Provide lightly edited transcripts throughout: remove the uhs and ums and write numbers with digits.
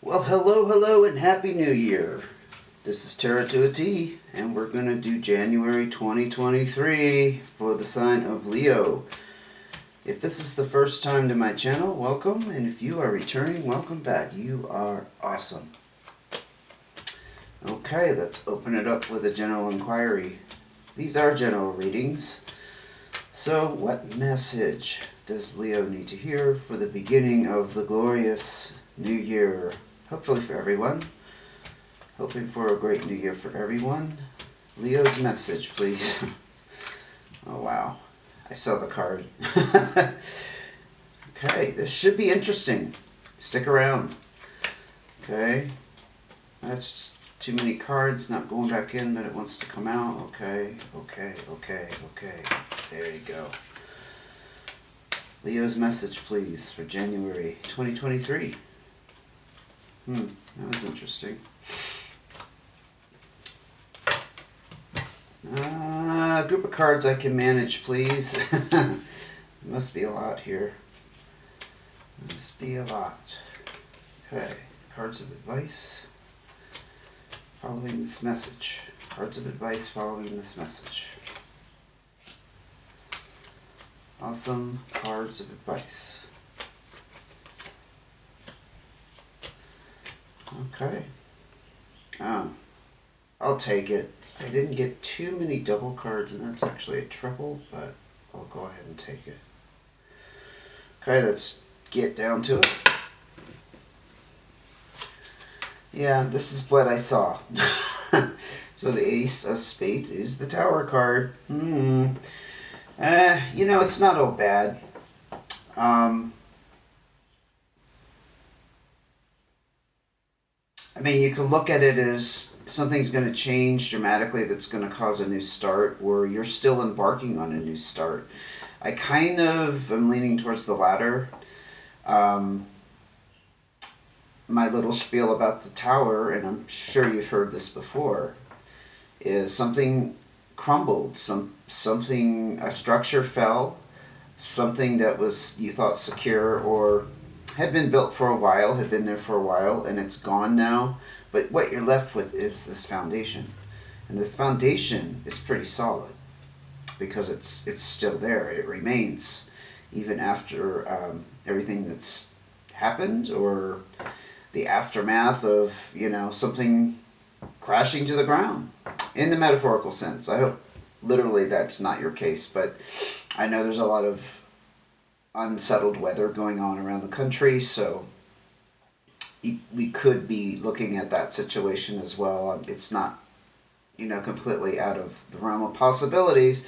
Well, hello, and Happy New Year. This is Terra to a T, and we're going to do January 2023 for the sign of Leo. If this is the first time to my channel, welcome, and if you are returning, welcome back. You are awesome. Okay, let's open it up with a general inquiry. These are general readings. So, what message does Leo need to hear for the beginning of the glorious new year? Hopefully for everyone. Hoping for a great new year for everyone. Leo's message, please. Oh, wow. I saw the card. Okay, this should be interesting. Stick around. Okay. That's too many cards, not going back in, but it wants to come out. Okay. There you go. Leo's message, please, for January 2023. That was interesting. A group of cards I can manage, please. There must be a lot here. Must be a lot. Okay, cards of advice following this message. Cards of advice following this message. Awesome cards of advice. Okay. I'll take it. I didn't get too many double cards, and that's actually a triple, but I'll go ahead and take it. Okay, let's get down to it. Yeah, this is what I saw. So the Ace of Spades is the Tower card. It's not all bad. You can look at it as something's going to change dramatically that's going to cause a new start, or you're still embarking on a new start. I kind of am leaning towards the latter. My little spiel about the Tower, and I'm sure you've heard this before, is something crumbled, a structure fell, something that was you thought secure or had been built for a while, had been there for a while, and it's gone now. But what you're left with is this foundation. And this foundation is pretty solid because it's still there. It remains even after everything that's happened, or the aftermath of, something crashing to the ground. In the metaphorical sense. I hope literally that's not your case, but I know there's a lot of unsettled weather going on around the country, so we could be looking at that situation as well. It's not, completely out of the realm of possibilities.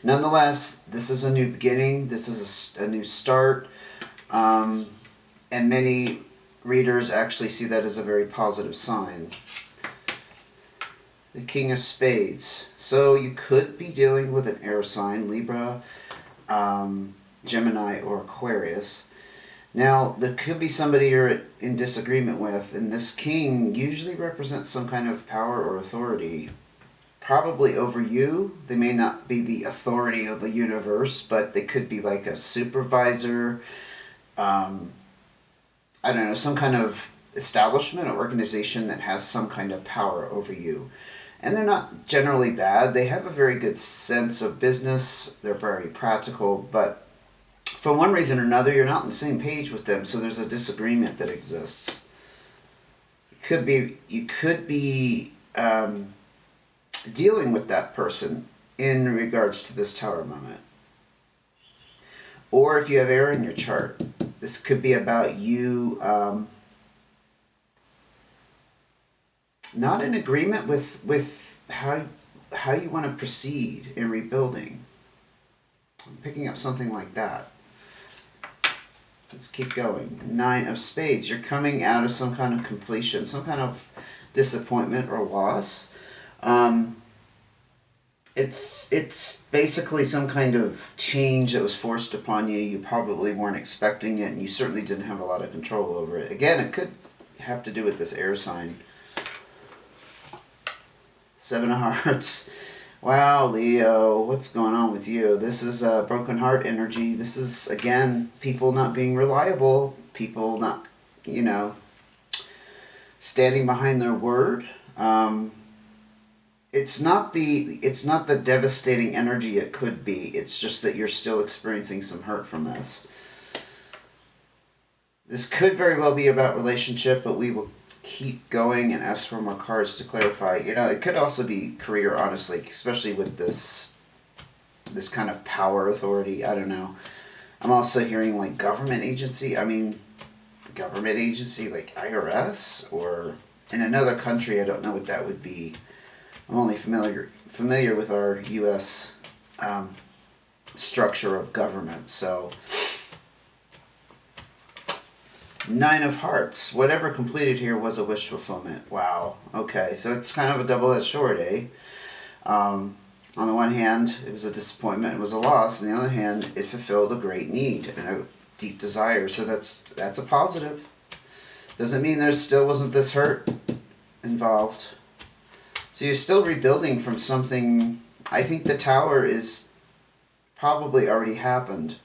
Nonetheless, this is a new beginning. This is a new start, and many readers actually see that as a very positive sign. The King of Spades. So you could be dealing with an air sign, Libra, Gemini, or Aquarius. Now, there could be somebody you're in disagreement with, and this king usually represents some kind of power or authority, probably over you. They may not be the authority of the universe, but they could be like a supervisor, some kind of establishment or organization that has some kind of power over you. And they're not generally bad. They have a very good sense of business. They're very practical, but for one reason or another, you're not on the same page with them, so there's a disagreement that exists. You could be dealing with that person in regards to this Tower moment. Or if you have air in your chart, this could be about you not in agreement with how you want to proceed in rebuilding. I'm picking up something like that. Let's keep going. 9 of Spades. You're coming out of some kind of completion, some kind of disappointment or loss. It's basically some kind of change that was forced upon you. You probably weren't expecting it, and you certainly didn't have a lot of control over it. Again, it could have to do with this air sign. 7 of Hearts. Wow, Leo, what's going on with you? This is broken heart energy. This is, again, people not being reliable. People not, standing behind their word. It's not the devastating energy it could be. It's just that you're still experiencing some hurt from this. This could very well be about relationship, but we will keep going and ask for more cards to clarify. It could also be career, honestly, especially with this kind of power authority. I don't know. I'm also hearing like government agency. I mean, government agency like IRS, or in another country. I don't know what that would be. I'm only familiar with our U.S. Structure of government. So, Nine of Hearts. Whatever completed here was a wish fulfillment. Wow. Okay, so it's kind of a double-edged sword, eh? On the one hand, it was a disappointment, it was a loss. On the other hand, it fulfilled a great need and a deep desire. So that's a positive. Doesn't mean there still wasn't this hurt involved. So you're still rebuilding from something. I think the Tower is probably already happened.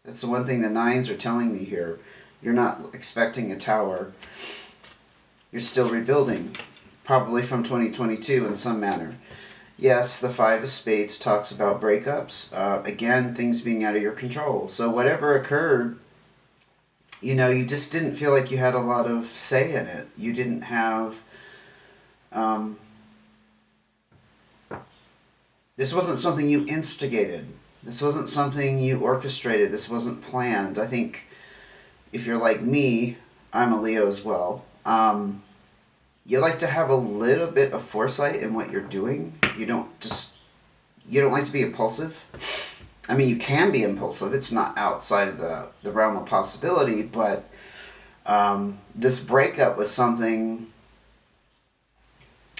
That's the one thing the nines are telling me here. You're not expecting a tower. You're still rebuilding, probably from 2022 in some manner. Yes, the Five of Spades talks about breakups. Again, things being out of your control. So whatever occurred, you just didn't feel like you had a lot of say in it. You didn't have... this wasn't something you instigated. This wasn't something you orchestrated. This wasn't planned. I think if you're like me, I'm a Leo as well. You like to have a little bit of foresight in what you're doing. You don't like to be impulsive. I mean, you can be impulsive. It's not outside of the realm of possibility, but this breakup was something...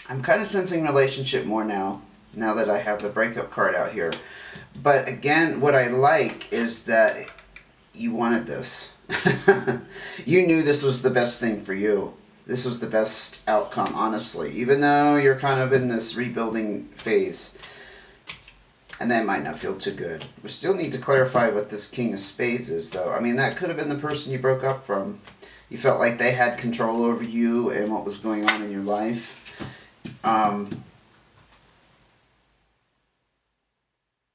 I'm kind of sensing relationship more now that I have the breakup card out here. But again, what I like is that you wanted this. You knew this was the best thing for you. This was the best outcome, honestly. Even though you're kind of in this rebuilding phase. And that might not feel too good. We still need to clarify what this King of Spades is, though. I mean, that could have been the person you broke up from. You felt like they had control over you and what was going on in your life. And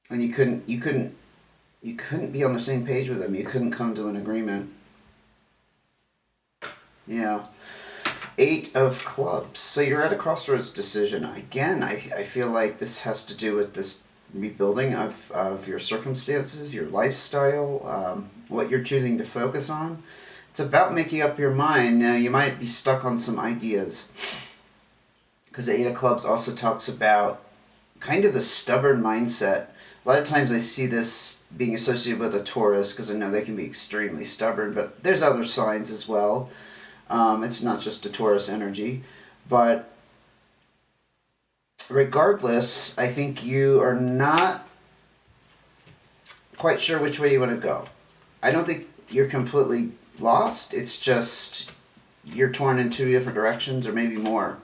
you couldn't be on the same page with them. You couldn't come to an agreement. Yeah. Eight of Clubs. So you're at a crossroads decision. Again, I feel like this has to do with this rebuilding of your circumstances, your lifestyle, what you're choosing to focus on. It's about making up your mind. Now, you might be stuck on some ideas. Because the Eight of Clubs also talks about kind of the stubborn mindset. A lot of times I see this being associated with a Taurus because I know they can be extremely stubborn, but there's other signs as well. It's not just a Taurus energy. But regardless, I think you are not quite sure which way you want to go. I don't think you're completely lost. It's just you're torn in two different directions or maybe more.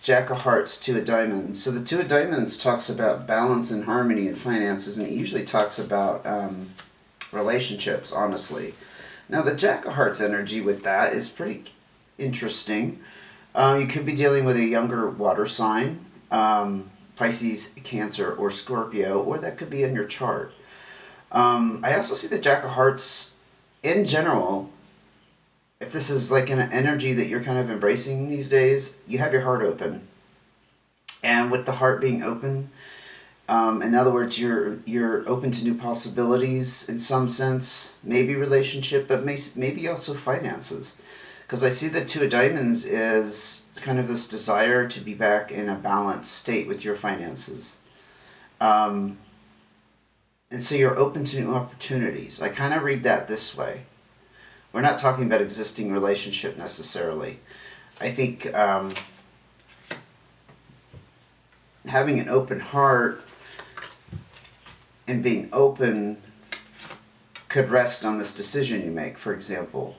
Jack of Hearts, Two of Diamonds. So the Two of Diamonds talks about balance and harmony in finances, and it usually talks about relationships, honestly. Now the Jack of Hearts energy with that is pretty interesting. You could be dealing with a younger water sign, Pisces, Cancer, or Scorpio, or that could be in your chart. I also see the Jack of Hearts in general. If this is like an energy that you're kind of embracing these days, you have your heart open. And with the heart being open, in other words, you're open to new possibilities in some sense, maybe relationship, but maybe also finances. Because I see the Two of Diamonds is kind of this desire to be back in a balanced state with your finances. And so you're open to new opportunities. I kind of read that this way. We're not talking about existing relationship necessarily. I think having an open heart and being open could rest on this decision you make. For example,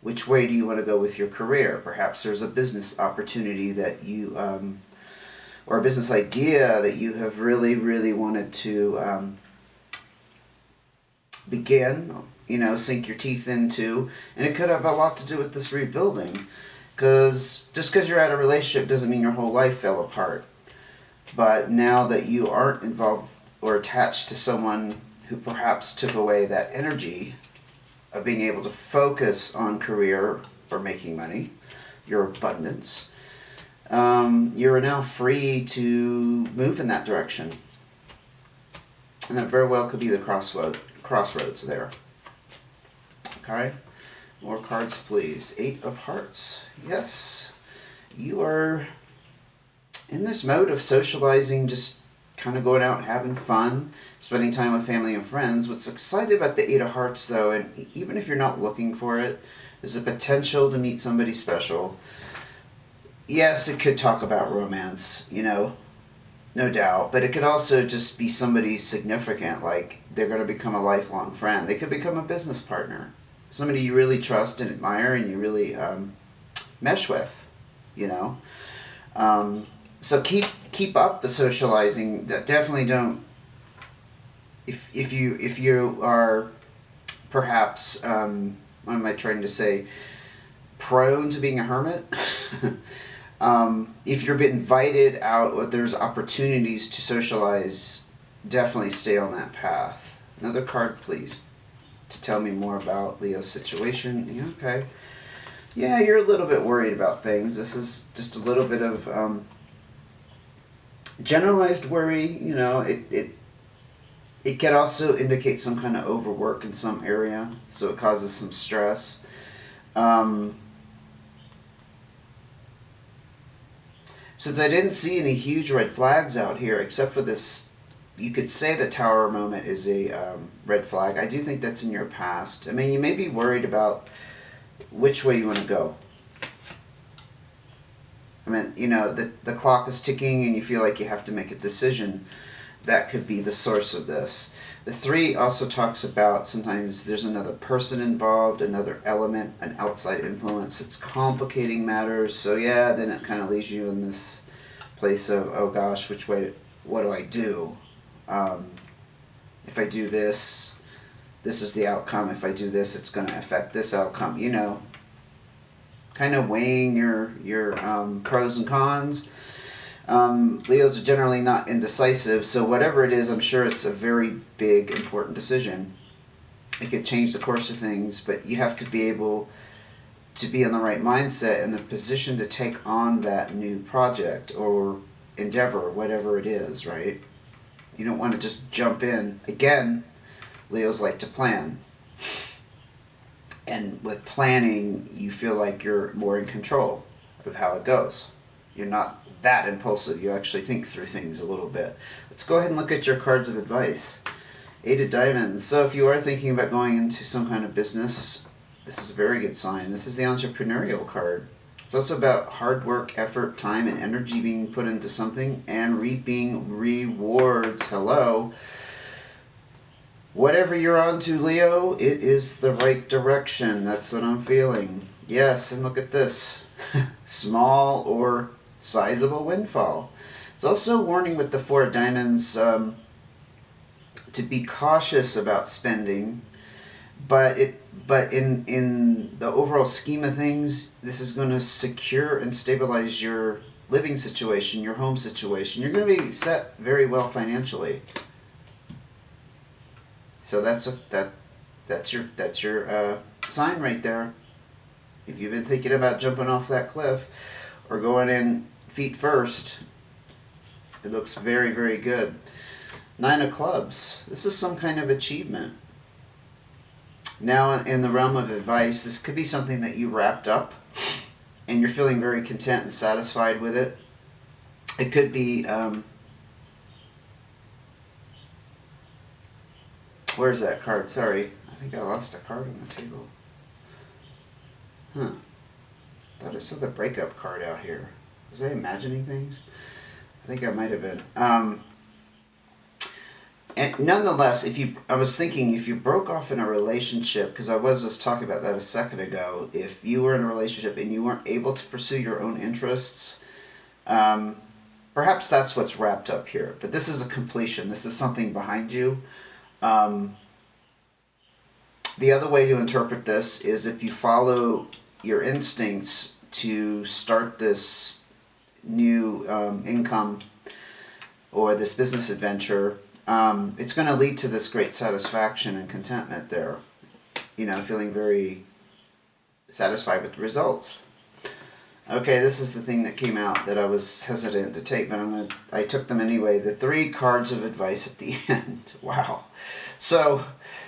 which way do you want to go with your career? Perhaps there's a business opportunity that you, or a business idea that you have really, really wanted to begin. sink your teeth into. And it could have a lot to do with this rebuilding. Because just because you're out of a relationship doesn't mean your whole life fell apart. But now that you aren't involved or attached to someone who perhaps took away that energy of being able to focus on career or making money, your abundance, you're now free to move in that direction. And that very well could be the crossroads there. Okay? More cards, please. 8 of Hearts. Yes. You are in this mode of socializing, just kind of going out and having fun, spending time with family and friends. What's exciting about the 8 of Hearts, though, and even if you're not looking for it, is the potential to meet somebody special. Yes, it could talk about romance, no doubt, but it could also just be somebody significant, like they're going to become a lifelong friend. They could become a business partner, somebody you really trust and admire and you really mesh with, So keep up the socializing. Definitely don't. If you are perhaps what am I trying to say? Prone to being a hermit. If you're invited out or there's opportunities to socialize, definitely stay on that path. Another card, please, to tell me more about Leo's situation. Yeah, okay. Yeah, you're a little bit worried about things. This is just a little bit of generalized worry. It can also indicate some kind of overwork in some area, so it causes some stress. Since I didn't see any huge red flags out here, except for this, you could say the Tower moment is a red flag. I do think that's in your past. I mean, you may be worried about which way you want to go. I mean, the clock is ticking and you feel like you have to make a decision. That could be the source of this. The 3 also talks about sometimes there's another person involved, another element, an outside influence that's complicating matters. So yeah, then it kind of leaves you in this place of, oh gosh, what do I do? If I do this, this is the outcome. If I do this, it's going to affect this outcome. Kind of weighing your pros and cons. Leos are generally not indecisive, so whatever it is, I'm sure it's a very big, important decision. It could change the course of things, but you have to be able to be in the right mindset and the position to take on that new project or endeavor, whatever it is, right? You don't want to just jump in. Again, Leos like to plan. And with planning, you feel like you're more in control of how it goes. You're not that impulsive. You actually think through things a little bit. Let's go ahead and look at your cards of advice. 8 of Diamonds. So if you are thinking about going into some kind of business, this is a very good sign. This is the entrepreneurial card. It's also about hard work, effort, time, and energy being put into something and reaping rewards. Hello. Whatever you're on to, Leo, it is the right direction. That's what I'm feeling. Yes, and look at this. Small or sizable windfall. It's also a warning with the 4 of Diamonds to be cautious about spending, but in the overall scheme of things, this is going to secure and stabilize your living situation, your home situation. You're going to be set very well financially. So that's your sign right there. If you've been thinking about jumping off that cliff or going in feet first, it looks very, very good. 9 of Clubs. This is some kind of achievement. Now, in the realm of advice, this could be something that you wrapped up and you're feeling very content and satisfied with it. It could be, where's that card? Sorry, I think I lost a card on the table. Huh. Thought I saw the breakup card out here. Was I imagining things? I think I might have been. And nonetheless, I was thinking if you broke off in a relationship, because I was just talking about that a second ago, if you were in a relationship and you weren't able to pursue your own interests, perhaps that's what's wrapped up here. But this is a completion. This is something behind you. The other way to interpret this is if you follow your instincts to start this new income or this business adventure, it's going to lead to this great satisfaction and contentment there. Feeling very satisfied with the results. Okay, this is the thing that came out that I was hesitant to take, but I took them anyway. The 3 cards of advice at the end. Wow. So,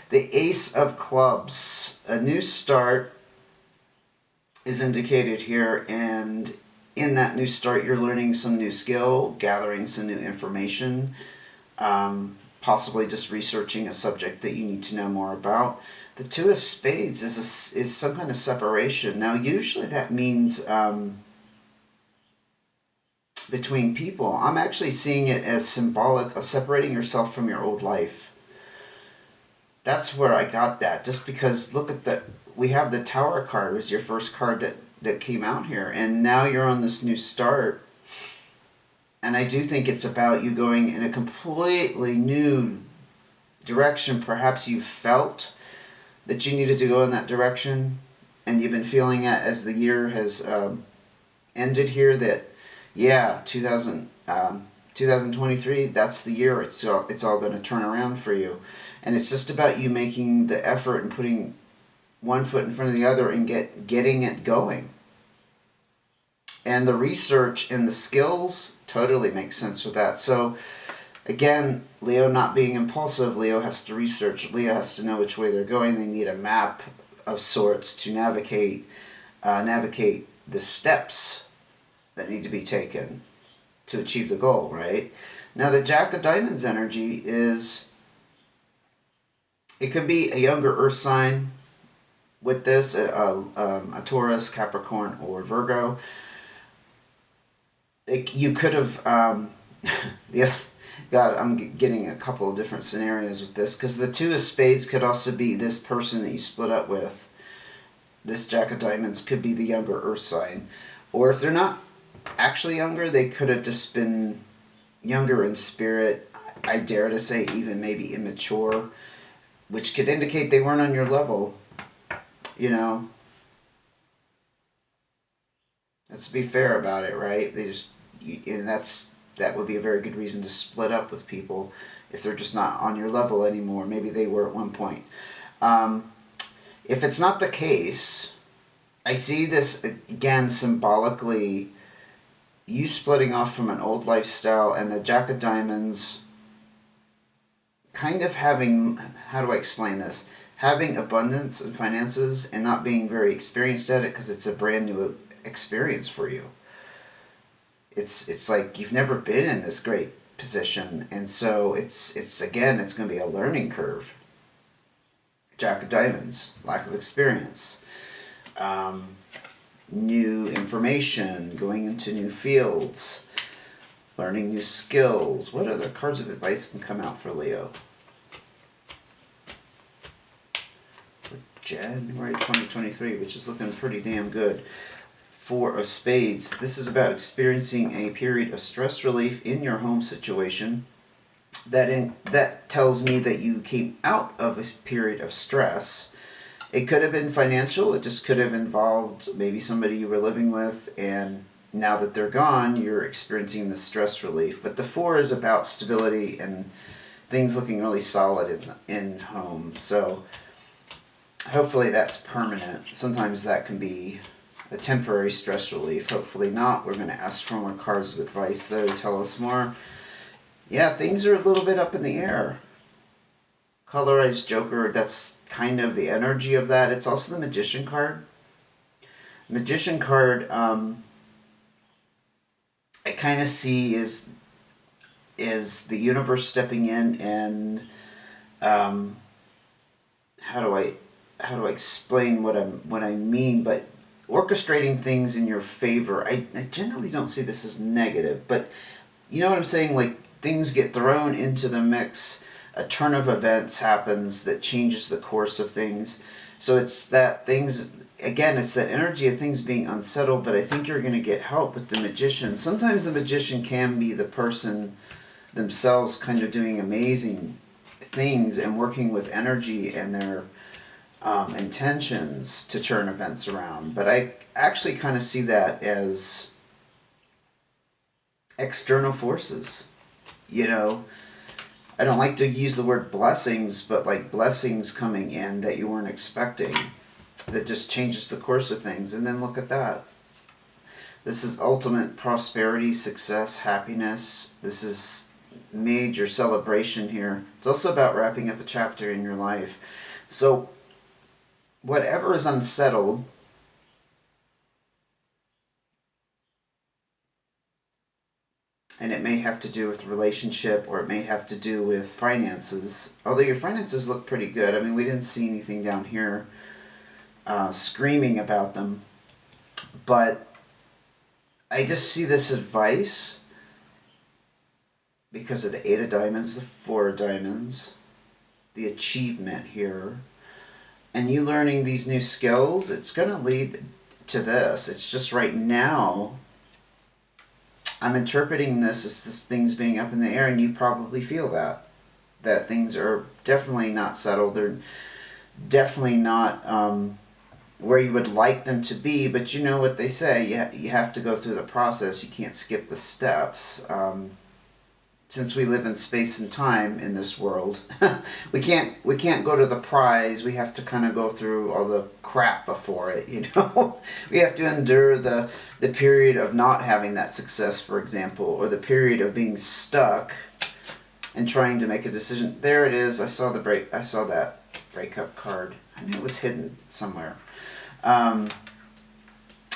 the Ace of Clubs. A new start is indicated here, and in that new start, you're learning some new skill, gathering some new information, possibly just researching a subject that you need to know more about. The 2 of Spades is some kind of separation. Now, usually that means between people. I'm actually seeing it as symbolic of separating yourself from your old life. That's where I got that. Just because, look at we have the Tower card was your first card that came out here. And now you're on this new start. And I do think it's about you going in a completely new direction. Perhaps you felt that you needed to go in that direction, and you've been feeling it as the year has ended here, that 2023, that's the year it's all going to turn around for you. And it's just about you making the effort and putting one foot in front of the other and getting it going. And the research and the skills totally makes sense with that. So again, Leo not being impulsive, Leo has to research. Leo has to know which way they're going. They need a map of sorts to navigate the steps that need to be taken to achieve the goal, right? Now the Jack of Diamonds energy is, it could be a younger earth sign with this, a Taurus, Capricorn, or Virgo. You could have, God, I'm getting a couple of different scenarios with this, because the 2 of Spades could also be this person that you split up with. This Jack of Diamonds could be the younger earth sign. Or if they're not actually younger, they could have just been younger in spirit. I dare to say even maybe immature, which could indicate they weren't on your level. Let's be fair about it, right? And that would be a very good reason to split up with people if they're just not on your level anymore. Maybe they were at one point. If it's not the case, I see this again symbolically, you splitting off from an old lifestyle, and the Jack of Diamonds kind of having, how do I explain this? Having abundance in finances and not being very experienced at it because it's a brand new experience for you. It's like you've never been in this great position, and so it's going to be a learning curve. Jack of Diamonds, lack of experience, new information, going into new fields, learning new skills. What other cards of advice can come out for Leo? For January 2023, which is looking pretty damn good. 4 of Spades. This is about experiencing a period of stress relief in your home situation. That tells me that you came out of a period of stress. It could have been financial. It just could have involved maybe somebody you were living with, and now that they're gone, you're experiencing the stress relief. But the 4 is about stability and things looking really solid in home. So hopefully that's permanent. Sometimes that can be a temporary stress relief. Hopefully not. We're going to ask for more cards of advice, though, to tell us more. Yeah, things are a little bit up in the air. Colorized Joker, that's kind of the energy of that. It's also the Magician card. Magician card, I kind of see is the universe stepping in and how do I explain what I mean, but orchestrating things in your favor. I generally don't see this as negative, but you know what I'm saying? Like, things get thrown into the mix, a turn of events happens that changes the course of things. So it's that things, again, it's that energy of things being unsettled, but I think you're going to get help with the Magician. Sometimes the Magician can be the person themselves kind of doing amazing things and working with energy and their intentions to turn events around. But I actually kind of see that as external forces. You know, I don't like to use the word blessings, but like blessings coming in that you weren't expecting, that just changes the course of things. And then look at that. This is ultimate prosperity, success, happiness. This is major celebration here. It's also about wrapping up a chapter in your life. So whatever is unsettled, and it may have to do with relationship, or it may have to do with finances, although your finances look pretty good. I mean, we didn't see anything down here screaming about them, but I just see this advice because of the 8 of diamonds, the 4 of diamonds, the achievement here, and you learning these new skills. It's going to lead to this. It's just right now I'm interpreting this as this things being up in the air, and you probably feel that things are definitely not settled. They're definitely not where you would like them to be, but you know what they say, you have to go through the process. You can't skip the steps. Since we live in space and time in this world, we can't go to the prize. We have to kind of go through all the crap before it, you know. We have to endure the period of not having that success, for example, or the period of being stuck and trying to make a decision. There it is. I saw that breakup card. I knew it was hidden somewhere.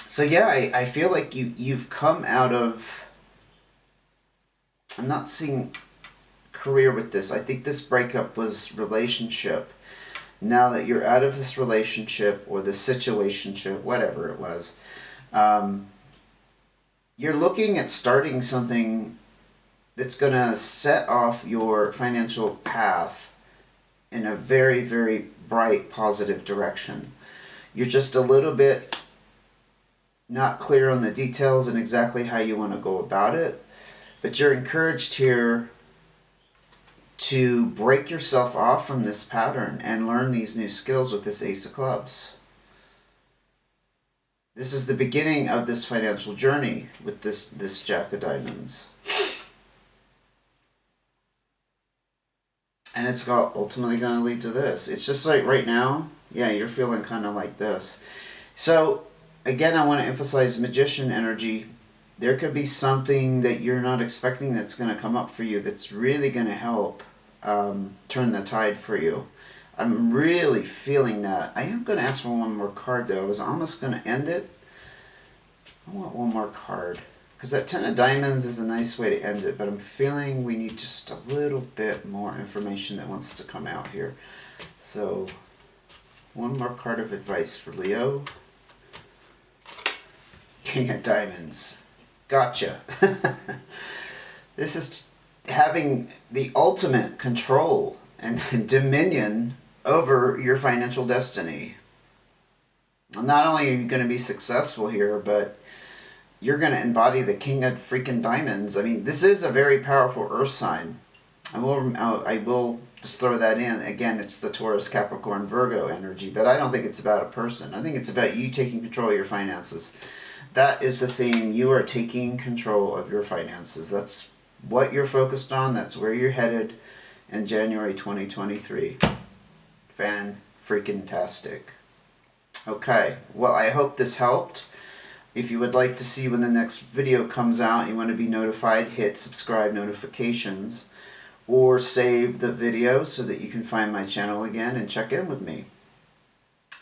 So yeah, I feel like you've come out of, I'm not seeing career with this. I think this breakup was relationship. Now that you're out of this relationship or this situationship, whatever it was, you're looking at starting something that's going to set off your financial path in a very, very bright, positive direction. You're just a little bit not clear on the details and exactly how you want to go about it, but you're encouraged here to break yourself off from this pattern and learn these new skills with this Ace of Clubs. This is the beginning of this financial journey with this Jack of Diamonds. And it's ultimately going to lead to this. It's just like right now, yeah, you're feeling kind of like this. So, again, I want to emphasize Magician energy. There could be something that you're not expecting that's going to come up for you that's really going to help turn the tide for you. I'm really feeling that. I am going to ask for one more card, though. I was almost going to end it. I want one more card. Because that 10 of diamonds is a nice way to end it, but I'm feeling we need just a little bit more information that wants to come out here. So, one more card of advice for Leo. King of diamonds. Gotcha. This is having the ultimate control and dominion over your financial destiny. Not only are you going to be successful here, but you're going to embody the King of freaking diamonds. I mean, this is a very powerful earth sign. I will just throw that in. Again, it's the Taurus, Capricorn, Virgo energy, but I don't think it's about a person. I think it's about you taking control of your finances. That is the theme. You are taking control of your finances. That's what you're focused on. That's where you're headed in January 2023. Fan-freaking-tastic. Okay, well, I hope this helped. If you would like to see when the next video comes out, you want to be notified, hit subscribe notifications, or save the video so that you can find my channel again and check in with me.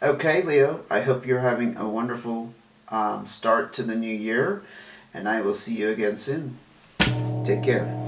Okay, Leo, I hope you're having a wonderful start to the new year, and I will see you again soon. Take care.